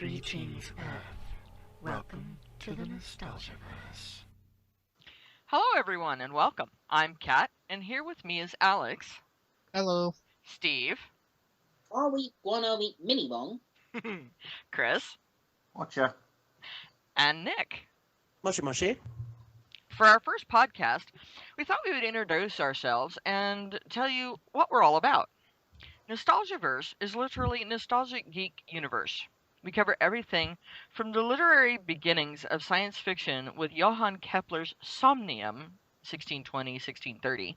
Greetings, Earth. Welcome to the Nostalgiaverse. Hello, everyone, and welcome. I'm Katt, and here with me is Alex, Hello. Steve, Are we gonna be mini bong? Chris, Watcha. and Nick. Mushy mushy. For our first podcast, we thought we would introduce ourselves and tell you what we're all about. Nostalgiaverse is literally nostalgic geek universe. We cover everything from the literary beginnings of science fiction with Johann Kepler's Somnium, 1620-1630,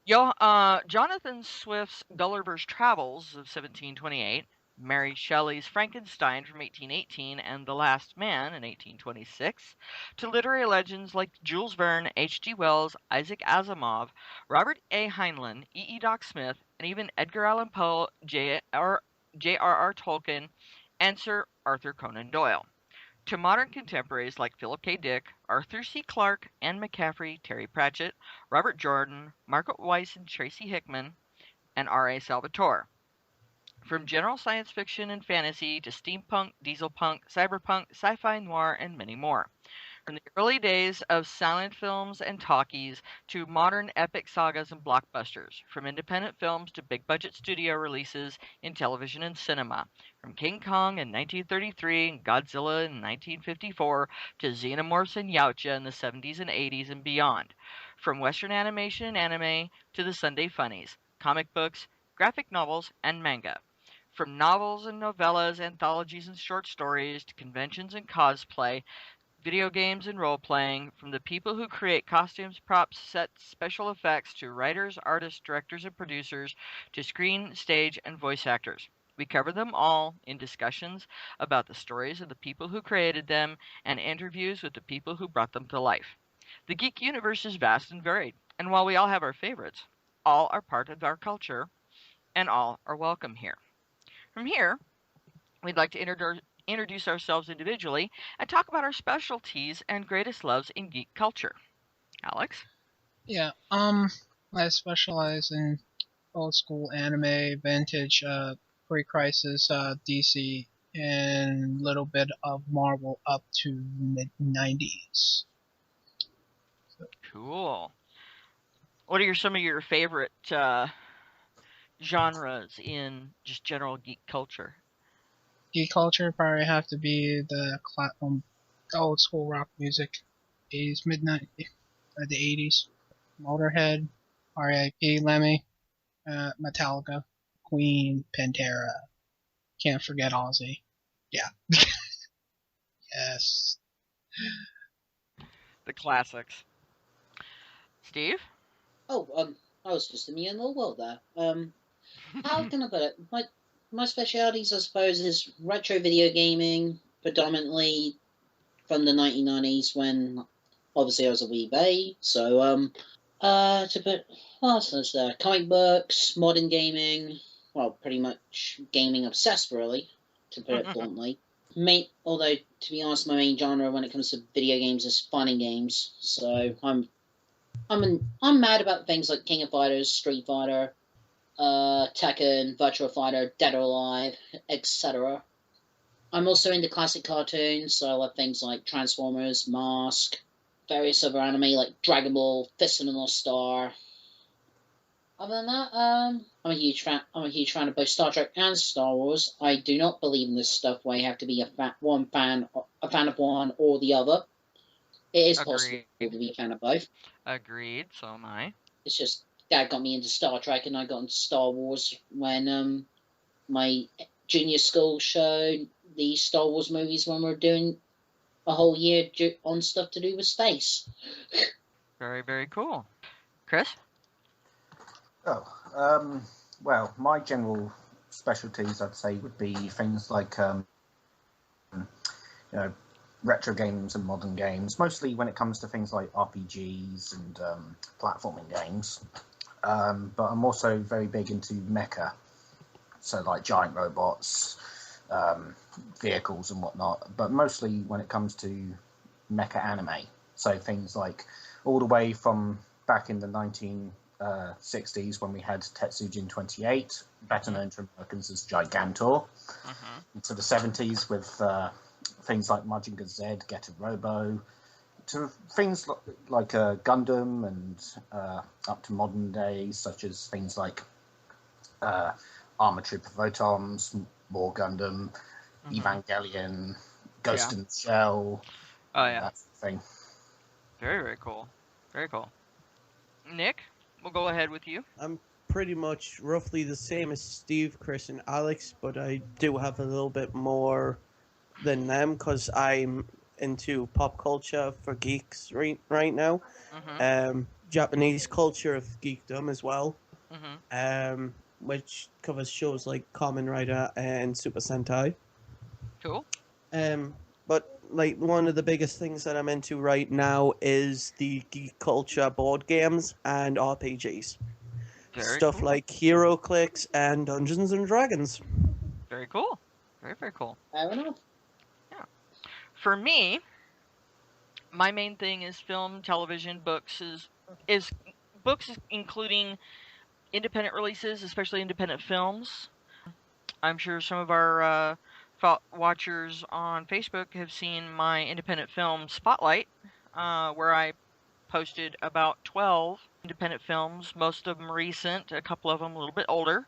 Jonathan Swift's Gulliver's Travels of 1728, Mary Shelley's Frankenstein from 1818 and The Last Man in 1826, to literary legends like Jules Verne, H.G. Wells, Isaac Asimov, Robert A. Heinlein, E.E. Doc Smith, and even Edgar Allan Poe, J.R.R. Tolkien, and Sir Arthur Conan Doyle, to modern contemporaries like Philip K. Dick, Arthur C. Clarke, Anne McCaffrey, Terry Pratchett, Robert Jordan, Margaret Weiss and Tracy Hickman, and R.A. Salvatore. From general science fiction and fantasy to steampunk, dieselpunk, cyberpunk, sci-fi noir, and many more. From the early days of silent films and talkies to modern epic sagas and blockbusters, from independent films to big-budget studio releases in television and cinema, from King Kong in 1933 and Godzilla in 1954 to Xenomorphs and Yautja in the 70s and 80s and beyond, from Western animation and anime to the Sunday funnies, comic books, graphic novels, and manga. From novels and novellas, anthologies and short stories to conventions and cosplay, video games and role playing, from the people who create costumes, props, sets, special effects, to writers, artists, directors, and producers, to screen, stage, and voice actors. We cover them all in discussions about the stories of the people who created them and interviews with the people who brought them to life. The geek universe is vast and varied, and while we all have our favorites, all are part of our culture and all are welcome here. From here, we'd like to introduce ourselves individually and talk about our specialties and greatest loves in geek culture. Alex? Yeah, I specialize in old school anime, vintage, pre-crisis, DC, and a little bit of Marvel up to mid-90s. Cool. What are some of your favorite genres in just general geek culture? Geek culture probably have to be the old school rock music, 80s, the 80s. Motorhead, R.I.P. Lemmy, Metallica, Queen, Pantera. Can't forget Ozzy. Yeah. Yes. The classics. Steve? Oh, I was just in the old world there. How can I put it? My specialities, I suppose, is retro video gaming, predominantly from the 1990s when, obviously, I was a wee babe. So, to put, what else is there? Comic books, modern gaming, well, pretty much gaming obsessed, really, to put it bluntly. Although, to be honest, my main genre when it comes to video games is fighting games. So I'm mad about things like King of Fighters, Street Fighter, Tekken, Virtua Fighter, Dead or Alive, etc. I'm also into classic cartoons, so I love things like Transformers, Mask, various other anime like Dragon Ball, Fist of the North Star. Other than that, I'm a huge fan of both Star Trek and Star Wars. I do not believe in this stuff where you have to be a fan of one or the other. It is possible to be a fan of both. Agreed, so am I. It's just Dad got me into Star Trek and I got into Star Wars when my junior school showed the Star Wars movies when we were doing a whole year on stuff to do with space. Very, very cool. Chris? Well, my general specialties, I'd say, would be things like, retro games and modern games, mostly when it comes to things like RPGs and platforming games. But I'm also very big into mecha, so like giant robots, vehicles and whatnot, but mostly when it comes to mecha anime, so things like all the way from back in the 60s when we had Tetsujin 28, better known to Americans as Gigantor. To the 70s with things like Mazinger Z, Get a Robo, to things like Gundam, and up to modern days, such as things like Armor Trooper Votoms, War Gundam, Evangelion, Ghost in the Shell, that sort of thing. Very, very cool. Very cool. Nick, we'll go ahead with you. I'm pretty much roughly the same as Steve, Chris, and Alex, but I do have a little bit more than them because I'm into pop culture for geeks right now. Japanese culture of geekdom as well, which covers shows like Kamen Rider and Super Sentai. Cool. But like one of the biggest things that I'm into right now is the geek culture board games and RPGs. Stuff like HeroClix and Dungeons and Dragons. Very cool. Very, very cool. Fair enough. Yeah. For me, my main thing is film, television, books, is books including independent releases, especially independent films. I'm sure some of our watchers on Facebook have seen my independent film spotlight, where I posted about 12 independent films, most of them recent, a couple of them a little bit older.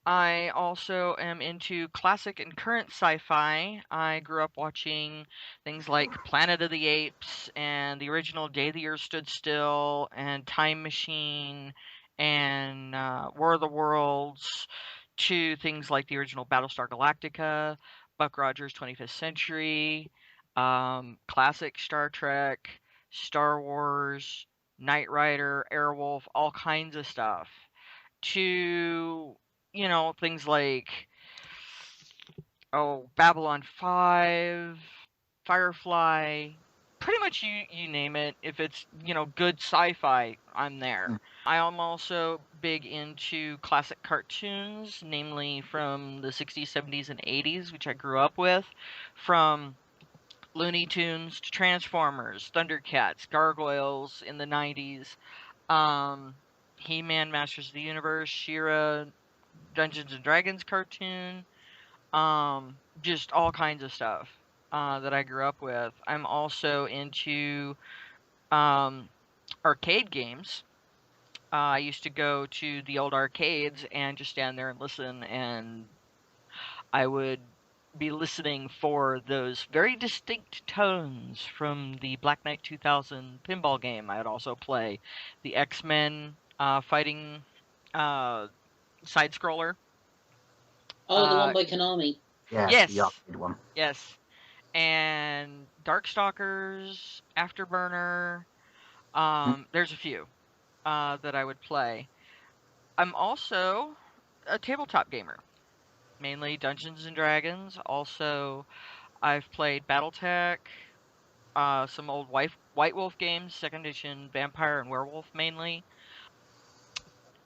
I also am into classic and current sci-fi. I grew up watching things like Planet of the Apes and the original Day the Earth Stood Still and Time Machine and War of the Worlds, to things like the original Battlestar Galactica, Buck Rogers' 25th Century, classic Star Trek, Star Wars, Knight Rider, Airwolf, all kinds of stuff, to, things like, Babylon 5, Firefly, pretty much you name it. If it's, good sci-fi, I'm there. I am also big into classic cartoons, namely from the 60s, 70s, and 80s, which I grew up with, from Looney Tunes to Transformers, Thundercats, Gargoyles in the 90s, He-Man, Masters of the Universe, She-Ra, Dungeons and Dragons cartoon, just all kinds of stuff that I grew up with. I'm also into arcade games. I used to go to the old arcades and just stand there and listen, and I would be listening for those very distinct tones from the Black Knight 2000 pinball game. I would also play the X-Men fighting side-scroller. Oh, the one by Konami. Yeah, Yes. the arcade one. Yes. And Darkstalkers, Afterburner. There's a few that I would play. I'm also a tabletop gamer, mainly Dungeons and Dragons. Also, I've played BattleTech, some old White Wolf games, 2nd edition, Vampire and Werewolf mainly.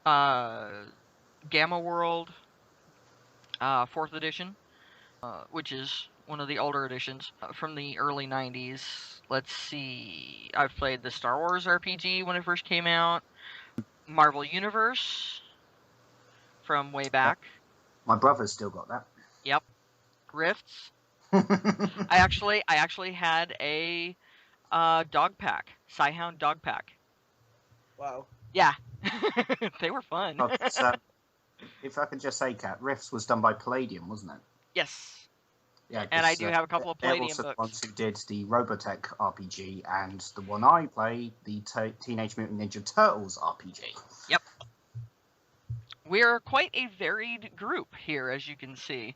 Gamma World, 4th edition, which is one of the older editions from the early 90s. Let's see, I've played the Star Wars RPG when it first came out, Marvel Universe from way back. My brother's still got that. Yep. Rifts. I actually had a dog pack, Psyhound dog pack. Wow. Yeah. They were fun. If I could just say, Katt, Rifts was done by Palladium, wasn't it? Yes. Yeah, and I do have a couple of Palladium books. They're also books. the ones who did the Robotech RPG and the one I played, the Teenage Mutant Ninja Turtles RPG. Yep. We're quite a varied group here, as you can see.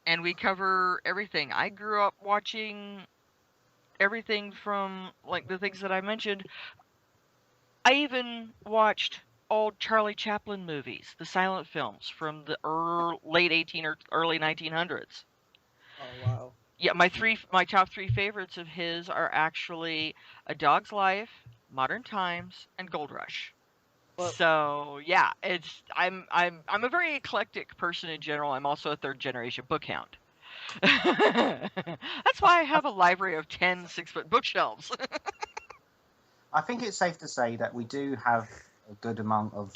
And we cover everything. I grew up watching everything from, like, the things that I mentioned. I even watched old Charlie Chaplin movies, the silent films from the late 18 or early 1900s. Oh, wow. Yeah, my top 3 favorites of his are actually A Dog's Life, Modern Times, and Gold Rush. Well, So yeah, I'm a very eclectic person in general. I'm also a 3rd generation book hound. That's why I have a library of 10 6-foot bookshelves. I think it's safe to say that we do have a good amount of,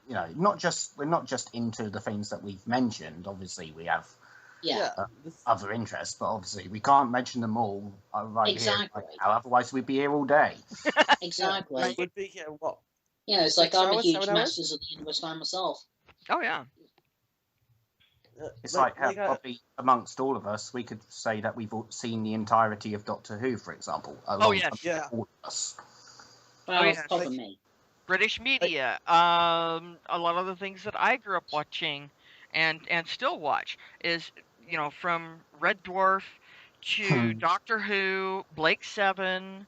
we're not just into the things that we've mentioned. Obviously, we have Yeah, other interests, but obviously we can't mention them all right exactly. here. Right now, otherwise, we'd be here all day. Exactly. Yeah, would be here, what? Yeah, it's 6 like I'm a hours, huge 7 hours? Masters of the Universe fan myself. Oh yeah. It's like probably amongst all of us, we could say that we've all seen the entirety of Doctor Who, for example. Yes. Yeah. All of us. Well, yes. top of me. British media, a lot of the things that I grew up watching and still watch is, from Red Dwarf to Doctor Who, Blake Seven,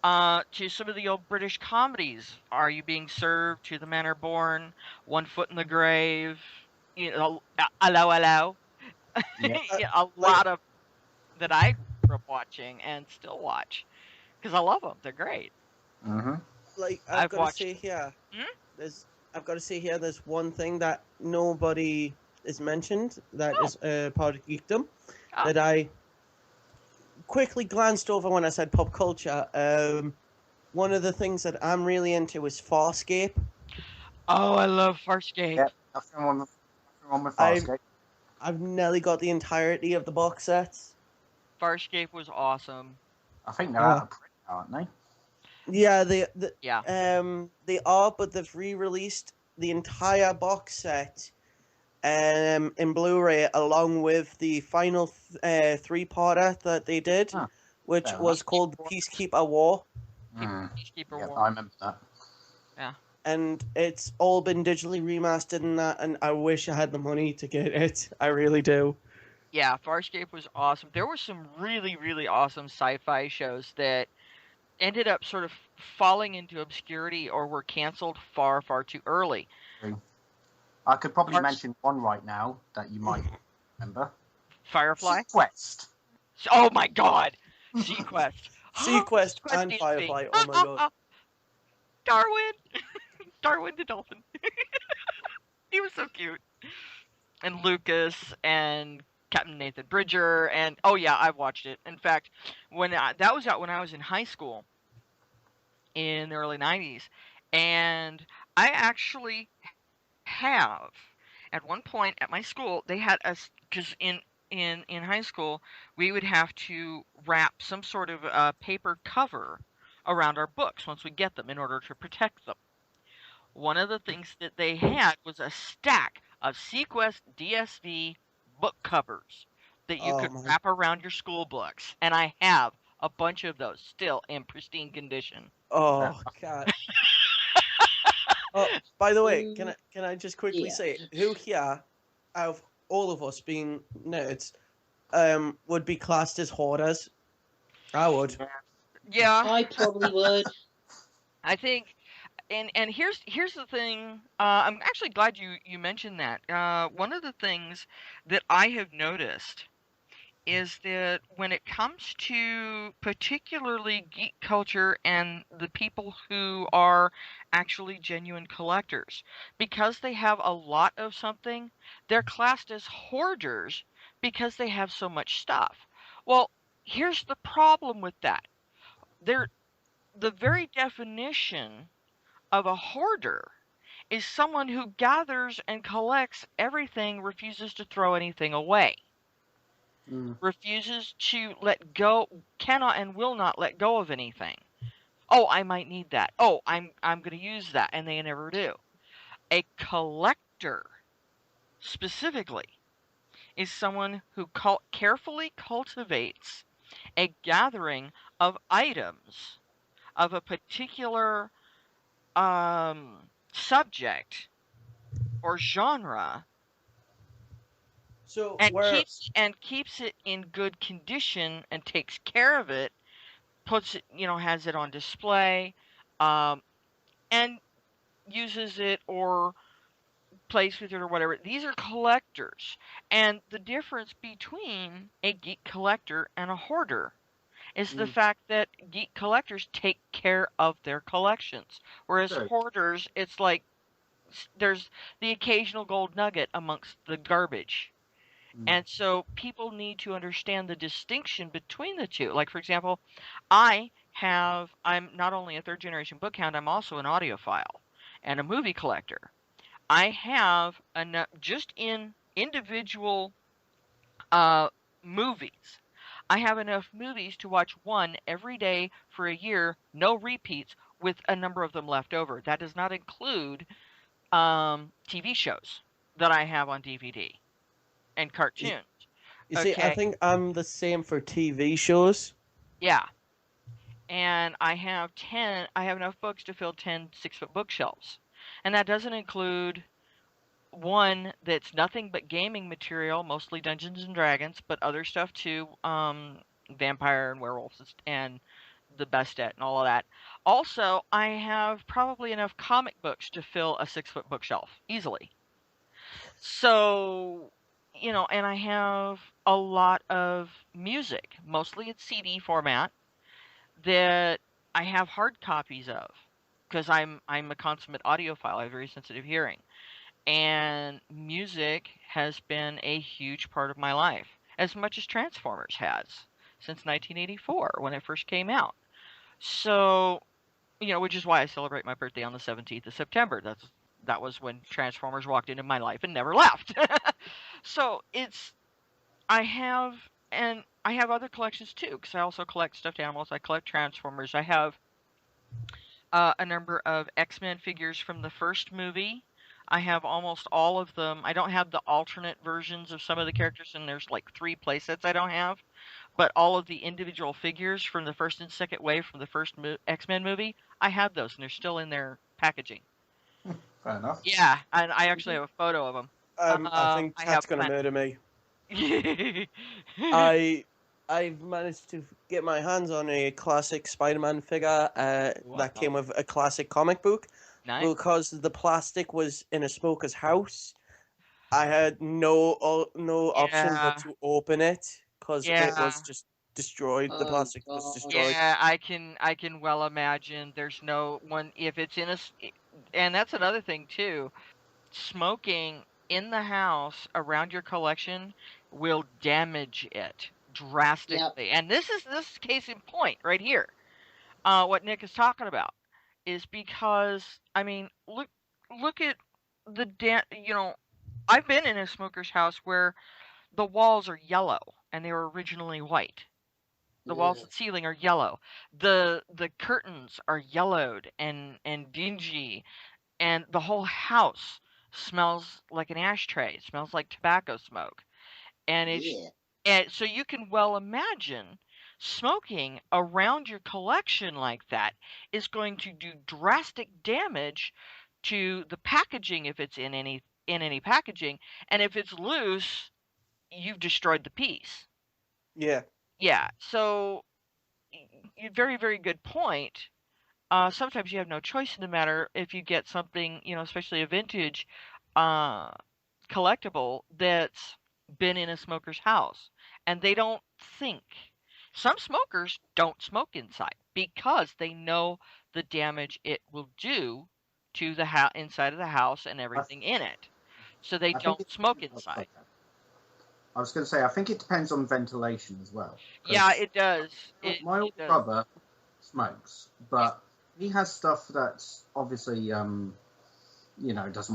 to some of the old British comedies. Are You Being Served? To the Manor Born, One Foot in the Grave, Hello, Hello. Yeah. A lot of that I grew up watching and still watch because I love them. They're great. Mm-hmm. Like I've got to watched- say here, Hmm? I've got to say here, there's one thing that nobody is mentioned that is part of geekdom that I quickly glanced over when I said pop culture. One of the things that I'm really into is Farscape. Oh, I love Farscape. Yeah, nothing wrong with Farscape. I've nearly got the entirety of the box sets. Farscape was awesome. I think they're out of print, aren't they? Yeah, Yeah. they are, but they've re-released the entire box set in Blu-ray along with the final 3-parter that they did, which was called Peacekeeper War. Peacekeeper War. I remember that. Yeah. And it's all been digitally remastered and that, and I wish I had the money to get it. I really do. Yeah, Farscape was awesome. There were some really, really awesome sci-fi shows that ended up sort of falling into obscurity or were canceled far, far too early. I could probably mention one right now that you might remember. Firefly? Sequest. Oh my god! Sequest. Sequest and Firefly, oh my god. Darwin! Darwin the dolphin. He was so cute. And Lucas and Captain Nathan Bridger, and oh yeah, I've watched it. In fact, that was out when I was in high school in the early 90s, and I actually have at one point at my school they had us because in high school we would have to wrap some sort of paper cover around our books once we get them in order to protect them. One of the things that they had was a stack of Sequest DSV book covers that you could wrap around your school books, and I have a bunch of those still in pristine condition. Oh god. Oh, by the way, can I just quickly say who here, out of all of us being nerds, would be classed as hoarders? I would. Yeah, I probably would. I think. And here's the thing. I'm actually glad you mentioned that. One of the things that I have noticed is that when it comes to particularly geek culture and the people who are actually genuine collectors, because they have a lot of something, they're classed as hoarders because they have so much stuff. Well, here's the problem with that. The very definition of a hoarder is someone who gathers and collects everything, refuses to throw anything away. Refuses to let go, cannot and will not let go of anything. Oh, I might need that. Oh, I'm going to use that, and they never do. A collector, specifically, is someone who carefully cultivates a gathering of items of a particular subject or genre, So and keeps it in good condition and takes care of it, puts it, has it on display, and uses it or plays with it or whatever. These are collectors, and the difference between a geek collector and a hoarder is the fact that geek collectors take care of their collections, whereas hoarders, it's like there's the occasional gold nugget amongst the garbage. And so people need to understand the distinction between the two. Like, for example, I'm not only a third generation book hound, I'm also an audiophile. and a movie collector. I have enough just in individual movies. I have enough movies to watch one every day for a year, no repeats, with a number of them left over. That does not include TV shows that I have on DVD and cartoons. You see, I Okay, think I'm the same for TV shows. yeah. And I have enough books to fill 10 6-foot bookshelves. And that doesn't include one that's nothing but gaming material, mostly Dungeons and Dragons, but other stuff too, vampire and werewolves and the Bestet and all of that. Also, I have probably enough comic books to fill a 6-foot bookshelf easily. So, and I have a lot of music, mostly in CD format, that I have hard copies of because I'm a consummate audiophile. I have very sensitive hearing. And music has been a huge part of my life, as much as Transformers has since 1984 when it first came out. So, which is why I celebrate my birthday on the 17th of September. That was when Transformers walked into my life and never left. So I have other collections too, because I also collect stuffed animals. I collect Transformers. I have a number of X-Men figures from the first movie. I have almost all of them. I don't have the alternate versions of some of the characters, and there's like 3 playsets I don't have. But all of the individual figures from the first and second wave from the first X-Men movie, I have those, and they're still in their packaging. Fair enough. Yeah, and I actually have a photo of them. I think I Katt's have gonna murder me. I've managed to get my hands on a classic Spider-Man figure that came with a classic comic book. Nice. Because the plastic was in a smoker's house, I had no option but to open it because it was just destroyed. The plastic was destroyed. Yeah, I can well imagine. There's no one if it's in and that's another thing too. Smoking in the house around your collection will damage it drastically. And this is case in point right here. What Nick is talking about is because I mean, look at the I've been in a smoker's house where the walls are yellow and they were originally white. The walls and ceiling are yellow. The curtains are yellowed and dingy, and the whole house smells like an ashtray. It smells like tobacco smoke. And and so you can well imagine smoking around your collection like that is going to do drastic damage to the packaging if it's in any packaging, and if it's loose, you've destroyed the piece. Yeah. Yeah. So very, very good point. Sometimes you have no choice in the matter if you get something, especially a vintage collectible that's been in a smoker's house and they don't think. Some smokers don't smoke inside because they know the damage it will do to the inside of the house and everything in it. So they don't smoke inside. I was going to say, I think it depends on ventilation as well. Yeah, it does. My older brother smokes, but he has stuff that's obviously, doesn't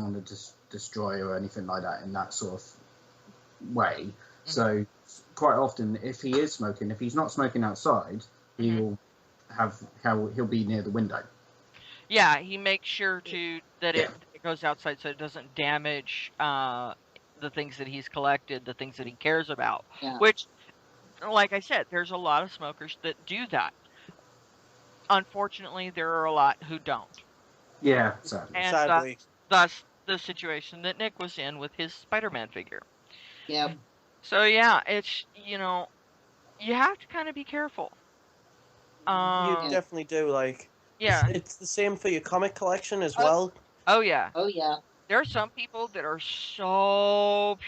want to destroy or anything like that in that sort of way. Mm-hmm. So quite often, if he is smoking, if he's not smoking outside, he'll be near the window. Yeah, he makes sure that it goes outside so it doesn't damage the things that he's collected, the things that he cares about. Yeah. Which, like I said, there's a lot of smokers that do that. Unfortunately, there are a lot who don't. Yeah, sadly. And sadly. Thus the situation that Nick was in with his Spider-Man figure. Yeah. So yeah, it's you have to kind of be careful. You definitely do. It's the same for your comic collection as well. Oh yeah. Oh yeah. There are some people that are so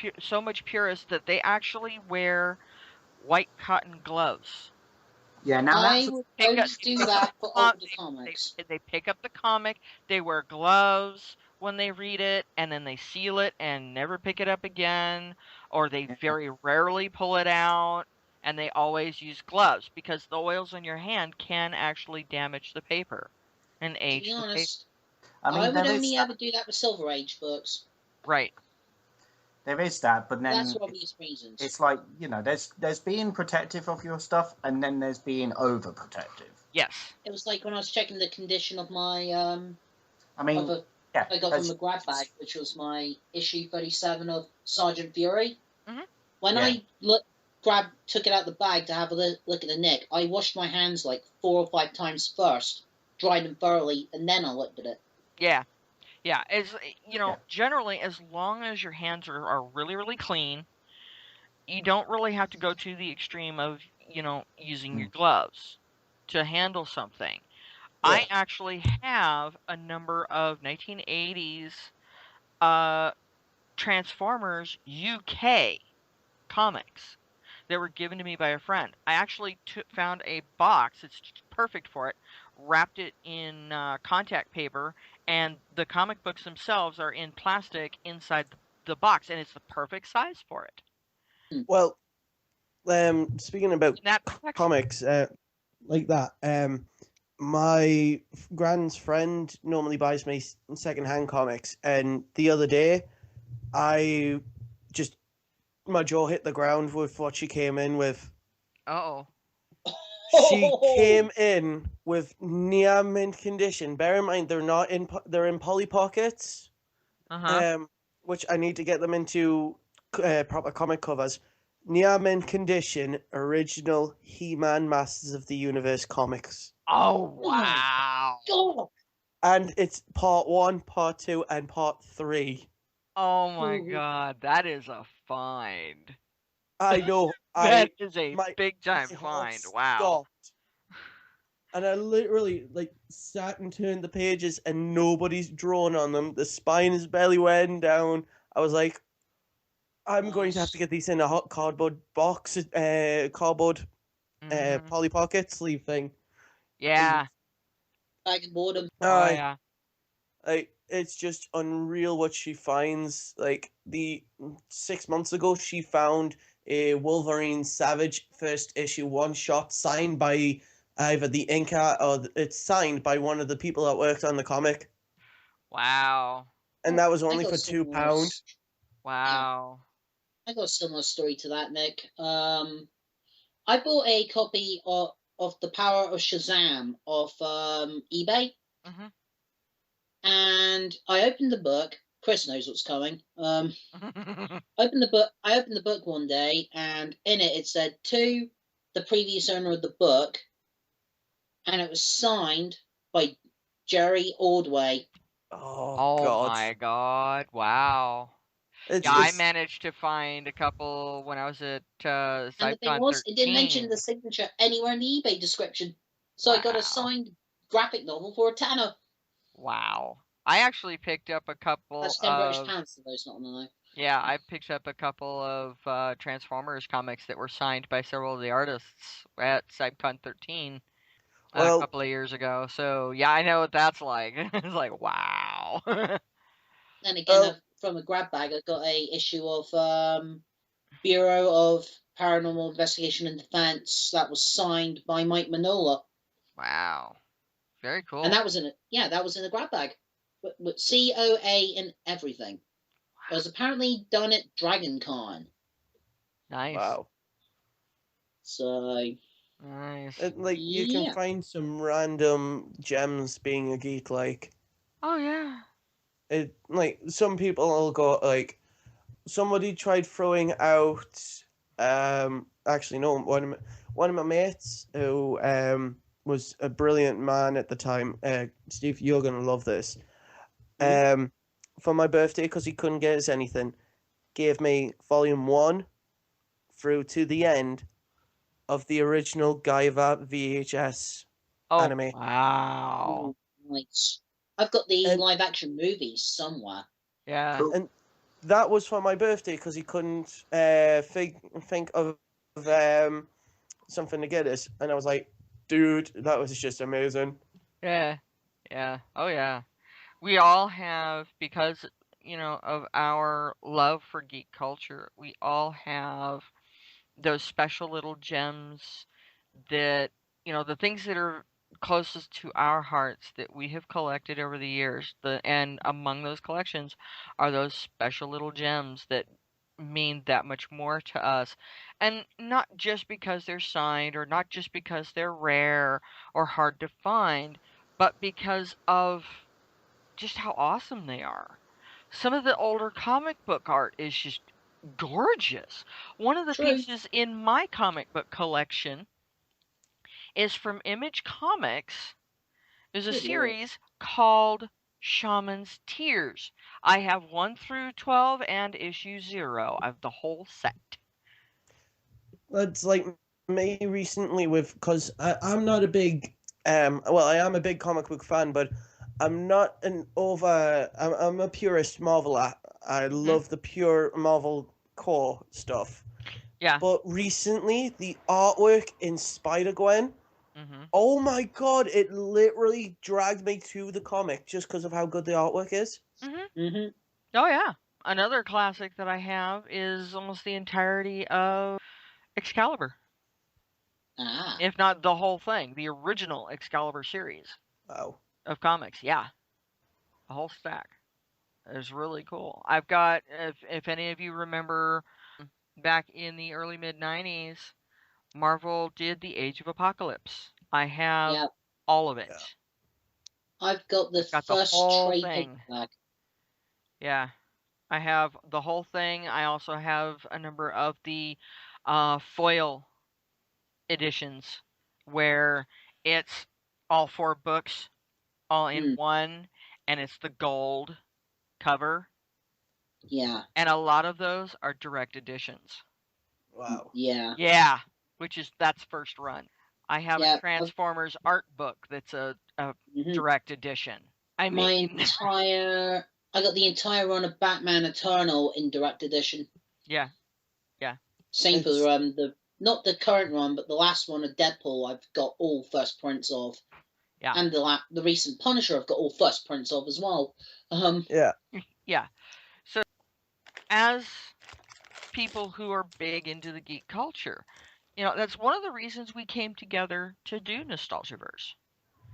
much purist that they actually wear white cotton gloves. Yeah, now I would do that for older comics. They pick up the comic, they wear gloves when they read it, and then they seal it and never pick it up again, or they very rarely pull it out, and they always use gloves because the oils on your hand can actually damage the paper and age the paper. I mean, would there only is ever do that with Silver Age books. Right. there is that, but That's then for obvious reasons. it's like, you know, there's being protective of your stuff, and then there's being overprotective. Yes. It was like when I was checking the condition of my I mean, of a yeah, I got from the grab bag, which was my issue 37 of Sergeant Fury. Mhm. When Yeah. I took it out the bag to have a look at the nick, I washed my hands like 4 or 5 times first, dried them thoroughly, and then I looked at it. Yeah. Yeah. As you know, Yeah. generally, as long as your hands are really, really clean, you don't really have to go to the extreme of, using your gloves to handle something. I actually have a number of 1980s Transformers UK comics that were given to me by a friend. I actually found a box, it's perfect for it, wrapped it in contact paper, and the comic books themselves are in plastic inside the box, and it's the perfect size for it. Well, speaking about And that protects comics like that, my grand's friend normally buys me secondhand comics, and the other day, my jaw hit the ground with what she came in with. Uh-oh. She came in with near mint condition. Bear in mind, they're in Polly Pockets, Uh-huh. which I need to get them into proper comic covers. Near mint condition, original He-Man Masters of the Universe comics. Oh, wow. God. And it's part 1, part 2, and part 3. Oh my God, that is a find. I know. That is a my big time heart find. Wow. stopped. And I literally sat and turned the pages, and nobody's drawn on them. The spine is barely wearing down. I was like, I'm going to have to get these in a hot cardboard box, cardboard Mhm. Polly Pocket sleeve thing. Yeah. I can boredom. Oh yeah. It's just unreal what she finds. Like, 6 months ago, she found a Wolverine Savage first issue one shot signed by either the inker or it's signed by one of the people that worked on the comic, Wow. and that was I only got for similar- £2. Wow. I got a similar story to that, Nick. I bought a copy of The Power of Shazam off eBay, Mhm. and I opened the book. Chris knows what's coming. I opened the book one day, and in it said to the previous owner of the book, and it was signed by Jerry Ordway. Oh, Oh God. my God. Wow. It's, Yeah, I it's managed to find a couple when I was at And the thing CyberCon was, it didn't 13. mention the signature anywhere in the eBay description. So I got Wow. a signed graphic novel for a tenner. Wow. I actually picked up a couple That's 10 British of pounds for those not know. Yeah, I picked up a couple of Transformers comics that were signed by several of the artists at CyberCon 13 a well, couple of years ago. So yeah, I know what that's like. It's like wow. Then again, well, from a grab bag, I got a issue of Bureau of Paranormal Investigation and Defense that was signed by Mike Manola, Wow. Very cool. and that was in the grab bag, with COA and everything. It was apparently done at Dragon Con. Nice. wow. So Nice. You can Yeah. find some random gems being a geek. Oh yeah. Some people will go somebody tried throwing out actually no, one of my mates who was a brilliant man at the time. Steve, you're gonna love this. For my birthday, because he couldn't get us anything, gave me volume 1 through to the end of the original Guyver VHS anime. Wow. Nice. I've got the And- live action movies somewhere. Yeah. And that was for my birthday because he couldn't think of something to get us, and I was like, dude, that was just amazing. Yeah. Yeah. Oh yeah. We all have, because of our love for geek culture, we all have those special little gems that, the things that are closest to our hearts that we have collected over the years. And among those collections are those special little gems that mean that much more to us. And not just because they're signed or not just because they're rare or hard to find, but because of just how awesome they are. Some of the older comic book art is just gorgeous. One of the True. pieces in my comic book collection is from Image Comics. There's a Good Lord. series called Shaman's Tears. I have 1 through 12 and issue 0 of the whole set. That's like me recently with, because I'm not a big, well, I am a big comic book fan, but I'm not I'm a purist Marvel. I love the pure Marvel core stuff. Yeah. But recently, the artwork in Spider-Gwen, Mm-hmm. oh my god, it literally dragged me to the comic just because of how good the artwork is. Mm-hmm. Mm-hmm. Oh, yeah. Another classic that I have is almost the entirety of Excalibur, Ah. if not the whole thing, the original Excalibur series Wow. of comics. Yeah, a whole stack. It's really cool. I've got, if any of you remember, back in the early mid-90s, Marvel did the Age of Apocalypse. I have Yeah. all of it. Yeah. I've got the Got the first whole trade thing. paperback. Yeah, I have the whole thing. I also have a number of the foil editions where it's all 4 books all in one, and it's the gold cover. Yeah. And a lot of those are direct editions. Wow. Yeah. Yeah, that's first run. I have Yeah, a Transformers art book that's a Mhm. direct edition. I My mean, I got the entire run of Batman Eternal in direct edition. yeah. Same It's- for the not the current run, but the last one of Deadpool. I've got all first prints of. Yeah. And the recent Punisher, I've got all first prints of as well. Yeah. Yeah. So, as people who are big into the geek culture, that's one of the reasons we came together to do Nostalgiaverse.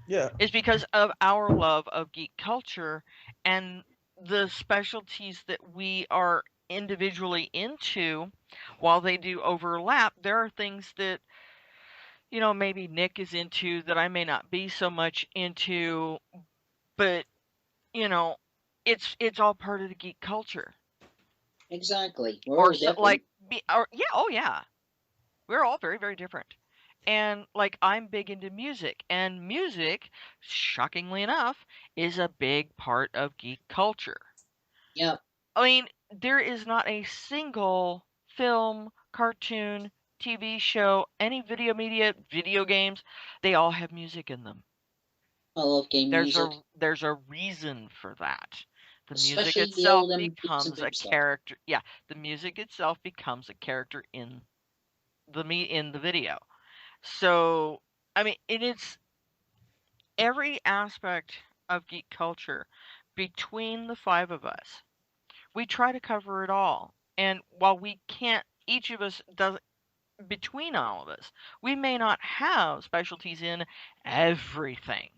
Yeah. Is because of our love of geek culture and the specialties that we are individually into. While they do overlap, there are things that maybe Nick is into that I may not be so much into, but it's all part of the geek culture. Exactly. We're Or all so, different. yeah, we're all very, very different. And like I'm big into music, and music, shockingly enough, is a big part of geek culture. Yep. I mean, there is not a single film, cartoon, TV show, any video media, video games, they all have music in them. I love game music. There's a reason for that. The music Especially the itself old beats and becomes a boom stuff. character. Yeah, the music itself becomes a character in the video. So, I mean, it's every aspect of geek culture between the 5 of us. We try to cover it all. And while we can't, each of us does, between all of us, we may not have specialties in everything,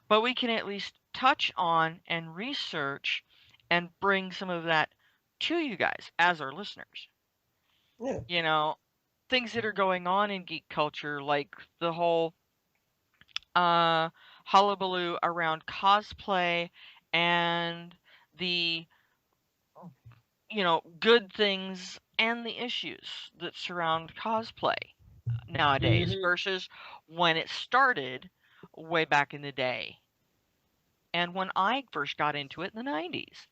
but we can at least touch on and research and bring some of that to you guys as our listeners. Yeah. Things that are going on in geek culture, like the whole hullabaloo around cosplay and the good things and the issues that surround cosplay nowadays versus when it started way back in the day and when I first got into it in the 90s,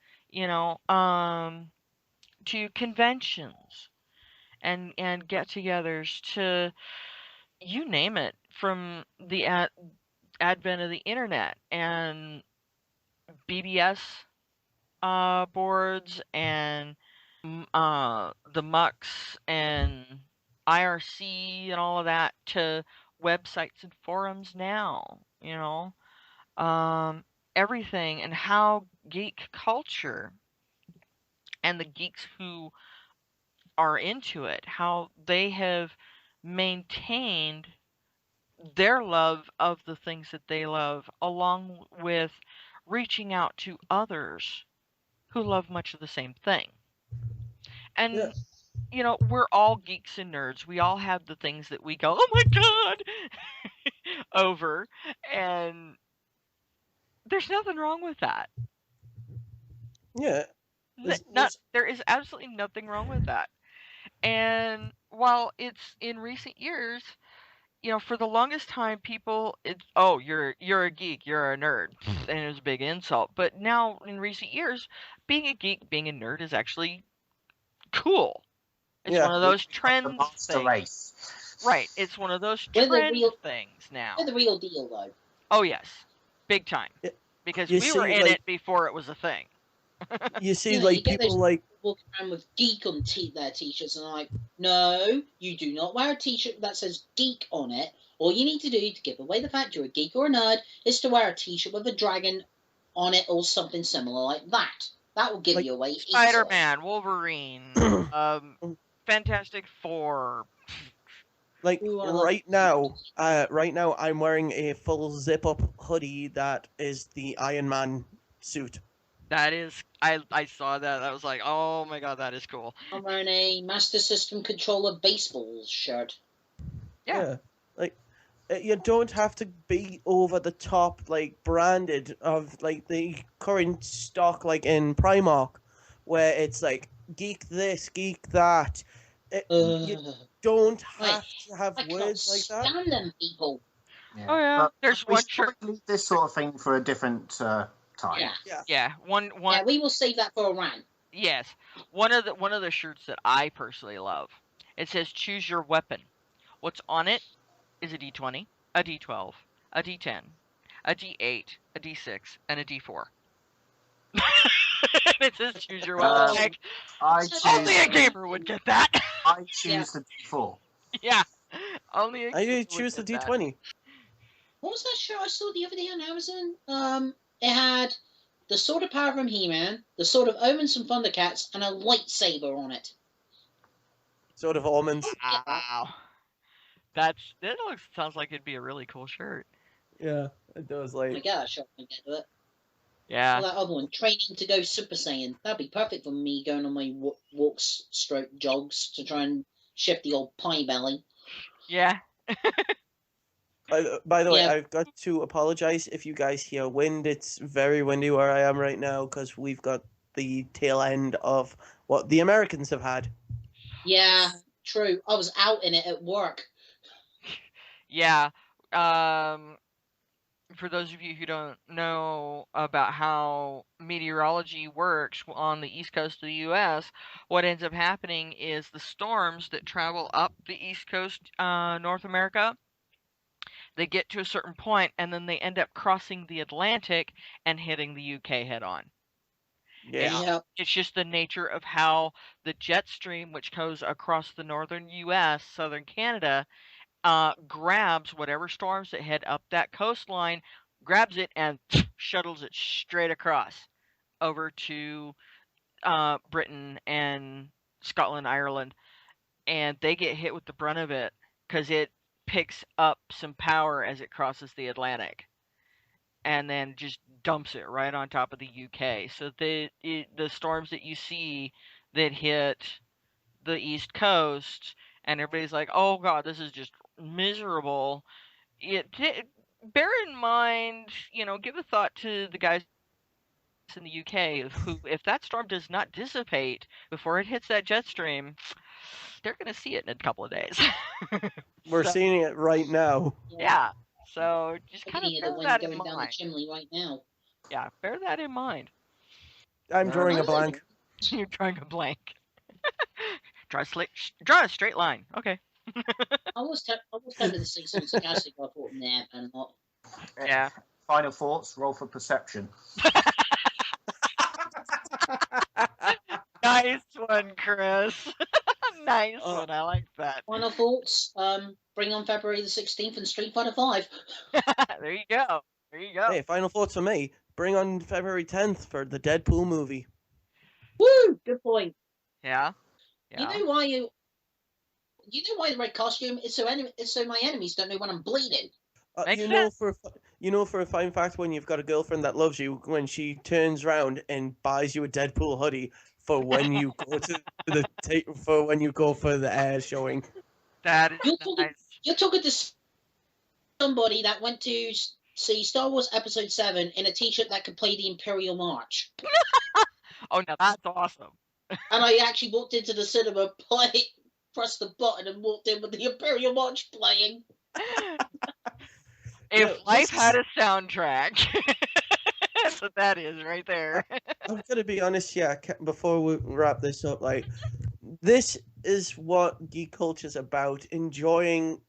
to conventions and get-togethers to you name it, from the advent of the internet and BBS boards and the MUX and IRC and all of that to websites and forums now, everything, and how geek culture and the geeks who are into it, how they have maintained their love of the things that they love, along with reaching out to others who love much of the same thing. And Yeah. we're all geeks and nerds. We all have the things that we go, "Oh my god," over, and there's nothing wrong with that. Yeah. There is absolutely nothing wrong with that. And while it's in recent years, for the longest time, people, oh, you're a geek, you're a nerd, and it was a big insult. But now, in recent years, being a geek, being a nerd is actually cool. It's Yeah. one of those The trend master things. race. Right. It's one of those We're the trend real- things now. They're the real deal, though. Oh, yes. Big time. Yeah. Because You we were see, in like- it before it was a thing. You see, You like, get people those like, walking around with geek on their t-shirts, and I'm like, no, you do not wear a t-shirt that says geek on it. All you need to do to give away the fact you're a geek or a nerd is to wear a t-shirt with a dragon on it or something similar like that. That will give Like you away easily. Spider-Man, Wolverine, Fantastic Four. like Ooh, I right now, I'm wearing a full zip-up hoodie that is the Iron Man suit. That is, I saw that. I was like, oh my god, that is cool. I'm wearing a Master System controller baseball shirt. Yeah. Like, you don't have to be over the top, like, branded of, like, the current stock, like, in Primark, where it's, like, geek this, geek that. You don't have to have I can't words like that. stand them people. Yeah. Oh yeah. But There's we one should shirt. probably leave this sort of thing for a different time. Yeah. Yeah. One. Yeah, we will save that for a rant. Yes. One of the shirts that I personally love. It says "Choose your weapon." What's on it is a D20, a D12, a D10, a D8, a D6, and a D4. It says "Choose your weapon." Like, I only a choose. gamer would get that. I choose the D4. Yeah. Only a gamer I would choose the get that. D20. What was that shirt I saw the other day on Amazon? It had the Sword of Power from He-Man, the Sword of Omens from Thundercats, and a lightsaber on it. Sort of almonds. Wow. Sounds like it'd be a really cool shirt. Yeah, it does. Oh my Like, gosh, I can get it. Yeah. Well, that other one, training to go Super Saiyan. That'd be perfect for me going on my walks, stroke jogs to try and shift the old pie belly. Yeah. by the way, Yeah. I've got to apologize if you guys hear wind. It's very windy where I am right now because we've got the tail end of what the Americans have had. Yeah, true. I was out in it at work. Yeah. For those of you who don't know about how meteorology works on the east coast of the U.S., what ends up happening is the storms that travel up the east coast, North America, they get to a certain point and then they end up crossing the Atlantic and hitting the UK head on. Yeah. It's just the nature of how the jet stream, which goes across the northern U.S., southern Canada, grabs whatever storms that head up that coastline, grabs it and shuttles it straight across over to Britain and Scotland, Ireland, and they get hit with the brunt of it because it picks up some power as it crosses the Atlantic, and then just dumps it right on top of the UK. So the storms that you see that hit the East Coast, and everybody's like, "Oh God, this is just miserable." Bear in mind, give a thought to the guys in the UK who, if that storm does not dissipate before it hits that jet stream, they're going to see it in a couple of days. We're seeing it right now. Yeah. So just I kind can of hear the bear wind that in going down the mind. chimney right now. Yeah, bear that in mind. I'm drawing a Oh. blank. You're drawing a blank. Draw a straight line. Okay. I was tempted to say something sarcastic, but I thought, nah, I'm not. Yeah. Final thoughts. Roll for perception. Nice one, Chris. Nice one. I like that. Final thoughts. Bring on February the 16th and Street Fighter 5. There you go. There you go. Hey, final thoughts for me. Bring on February 10th for the Deadpool movie. Woo! Good point. Yeah. You know why You know why the red costume is so my enemies don't know when I'm bleeding. Makes You know sense. for a fine fact, when you've got a girlfriend that loves you, when she turns around and buys you a Deadpool hoodie for when you go to for when you go for the air showing. That is You're nice. talking to somebody that went to see Star Wars Episode 7 in a T-shirt that could play the Imperial March. Oh, now that's awesome. And I actually walked into the cinema, pressed the button, and walked in with the Imperial March playing. If life had a soundtrack, that's what that is right there. I'm gonna be honest, yeah. Before we wrap this up, like, this is what geek culture is about: enjoying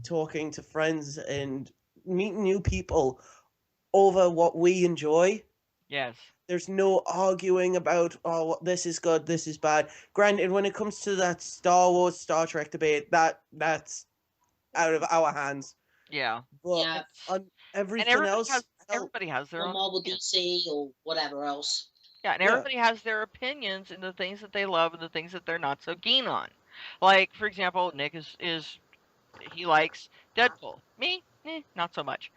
talking to friends and meeting new people over what we enjoy. Yes. There's no arguing about, oh, this is good, this is bad. Granted, when it comes to that Star Wars, Star Trek debate, that's out of our hands. Yeah. But Yeah. on And everything else, everybody has their Or own Marvel opinions. DC or whatever else. Yeah, and Yeah. everybody has their opinions and the things that they love and the things that they're not so keen on. Like, for example, Nick is he likes Deadpool. Me, not so much.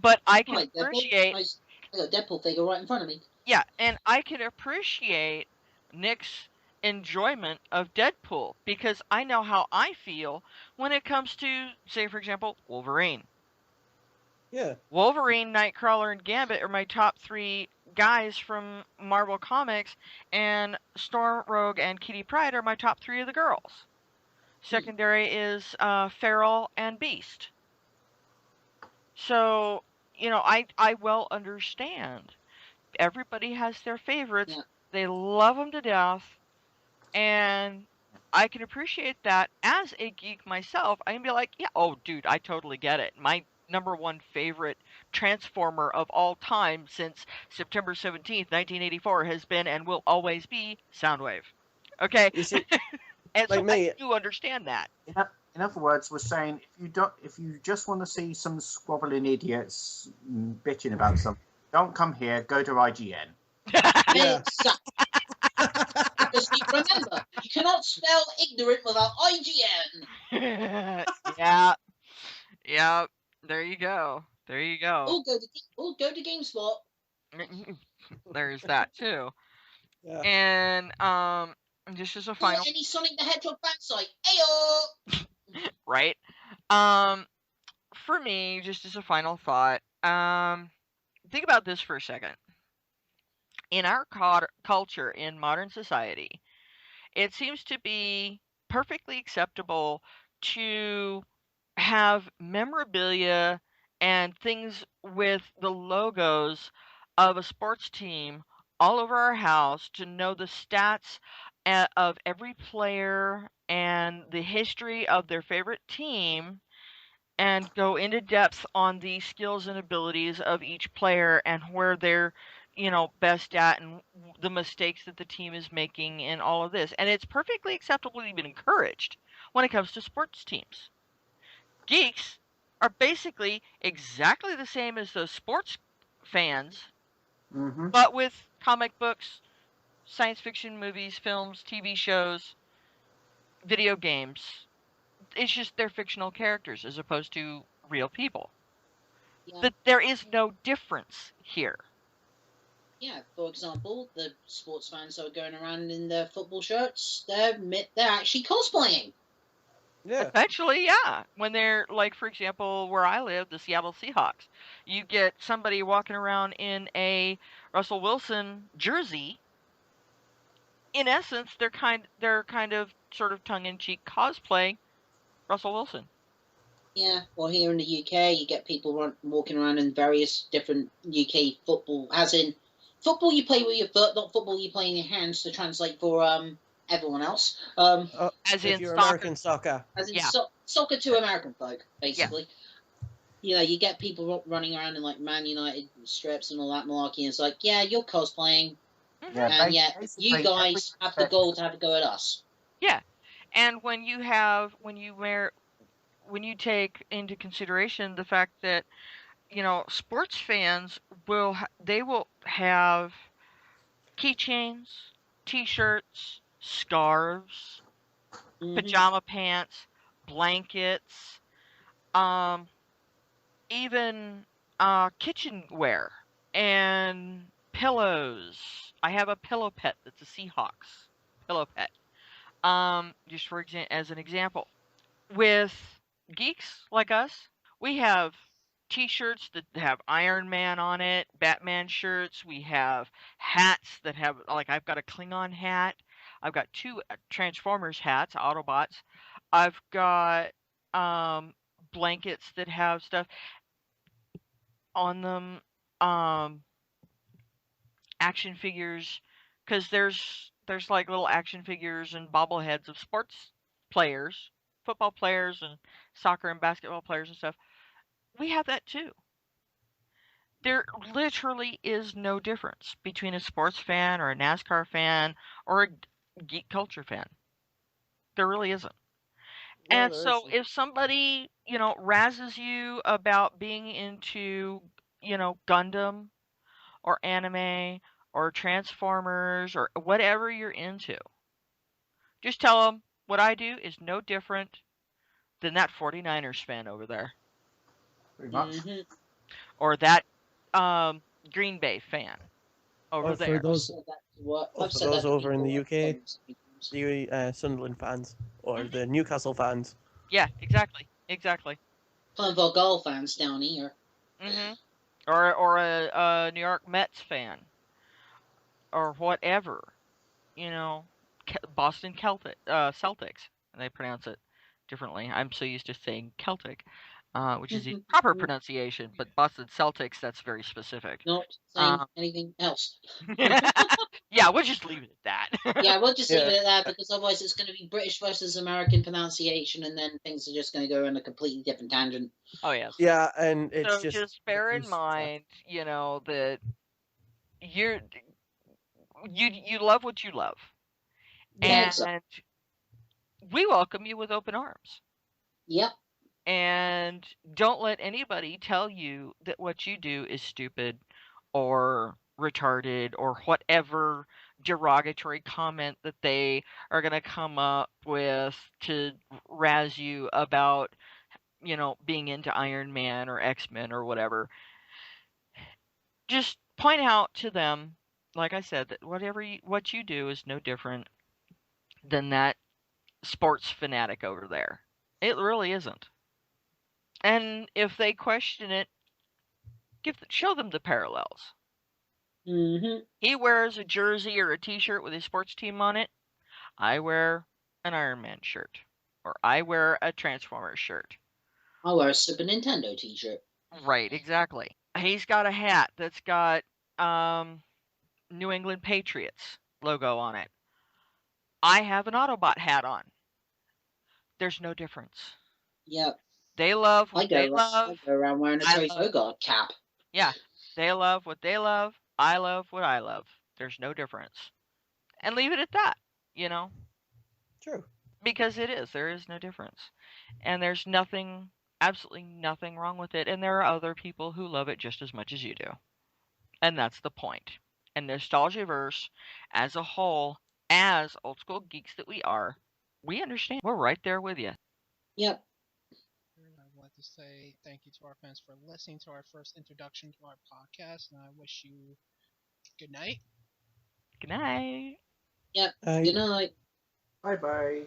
But I can Right, Deadpool. appreciate. I got a Deadpool figure right in front of me. Yeah, and I can appreciate Nick's enjoyment of Deadpool because I know how I feel when it comes to, say, for example, Wolverine. yeah, Wolverine, Nightcrawler, and Gambit are my top 3 guys from Marvel Comics, and Storm, Rogue, and Kitty Pryde are my top 3 of the girls. Secondary is Feral and Beast. So, I well understand. Everybody has their favorites. Yeah. They love them to death, and I can appreciate that. As a geek myself, I can be like, yeah, oh, dude, I totally get it. My number 1 favorite Transformer of all time since September 17th, 1984 has been and will always be Soundwave. Okay? you see, And like so me, I do understand that. In other words, we're saying if you just want to see some squabbling idiots bitching about something, don't come here. Go to IGN. yeah. Because remember, you cannot spell ignorant without IGN. Yeah. There you go. There you go. Or go to GameSpot. There's that too. Yeah. And just as a Or final, any Sonic the Hedgehog fan site. Ayo! right? For me, just as a final thought, think about this for a second. In our culture, in modern society, it seems to be perfectly acceptable to have memorabilia and things with the logos of a sports team all over our house, to know the stats of every player and the history of their favorite team, and go into depth on the skills and abilities of each player and where they're best at, and the mistakes that the team is making and all of this. And it's perfectly acceptable, even encouraged, when it comes to sports teams. Geeks are basically exactly the same as those sports fans, Mm-hmm. but with comic books, science fiction movies, films, TV shows, video games. It's just they're fictional characters as opposed to real people. Yeah. But there is no difference here. Yeah, for example, the sports fans that are going around in their football shirts, they're actually cosplaying. Yeah. Essentially, yeah. When they're, like, for example, where I live, the Seattle Seahawks, you get somebody walking around in a Russell Wilson jersey. In essence, they're kind of sort of tongue-in-cheek cosplay Russell Wilson. Yeah, well, here in the UK, you get people walking around in various different UK football, as in football you play with your foot, not football you play in your hands, to translate for everyone else. As if in you're soccer. American soccer. As in Yeah. Soccer to American folk, basically. Yeah, you get people running around in like Man United strips and all that malarkey, and it's like, yeah, you're cosplaying, Yeah, and yeah, you basically guys have the goal to have a go at us. Yeah, and when you take into consideration the fact that sports fans will have keychains, T-shirts, scarves, pajama pants, blankets, even kitchenware and pillows. I have a pillow pet that's a Seahawks pillow pet. Just as an example, with geeks like us, we have T-shirts that have Iron Man on it, Batman shirts. We have hats that have, like, I've got a Klingon hat. I've got 2 Transformers hats, Autobots. I've got blankets that have stuff on them. Action figures, because there's like little action figures and bobbleheads of sports players, football players and soccer and basketball players and stuff. We have that too. There literally is no difference between a sports fan or a NASCAR fan or a geek culture fan. There really isn't. No, And there so isn't. if somebody, razzes you about being into, Gundam or anime or Transformers or whatever you're into, just tell them what I do is no different than that 49ers fan over there Pretty much. or that Green Bay fan over Or for there. those, I've for said that those to over in people, the UK, so many times. the Sunderland fans or the Newcastle fans. Yeah, exactly. Some of our Gull fans down here. Or a New York Mets fan or whatever, Boston Celtics, and they pronounce it differently. I'm so used to saying Celtic, which is the proper pronunciation, but Boston Celtics, that's very specific. Not saying anything else. Yeah, we'll just leave it at that. Yeah, we'll just leave it at that, because otherwise it's going to be British versus American pronunciation, and then things are just going to go in a completely different tangent. Oh, yes. Yeah, and it's So just bear in mind, that you love what you love. Yeah, And we welcome you with open arms. Yep. And don't let anybody tell you that what you do is stupid or retarded or whatever derogatory comment that they are going to come up with to razz you about, being into Iron Man or X-Men or whatever. Just point out to them, like I said, that what you do is no different than that sports fanatic over there. It really isn't. And if they question it, show them the parallels. He wears a jersey or a T-shirt with his sports team on it. I wear an Iron Man shirt, or I wear a Transformers shirt. I wear a Super Nintendo T-shirt. Right, exactly. He's got a hat that's got New England Patriots logo on it. I have an Autobot hat on. There's no difference. Yep. They love what they love. I go around wearing a Trace Hogard cap. Yeah, they love what they love. I love what I love. There's no difference. And leave it at that, True. Because there is no difference. And there's absolutely nothing wrong with it. And there are other people who love it just as much as you do. And that's the point. And Nostalgiaverse, as a whole, as old school geeks that we are, we understand. We're right there with you. Yep. I'd like to say thank you to our fans for listening to our first introduction to our podcast, and I wish you good night. Good night. Yep. Good night. Bye bye.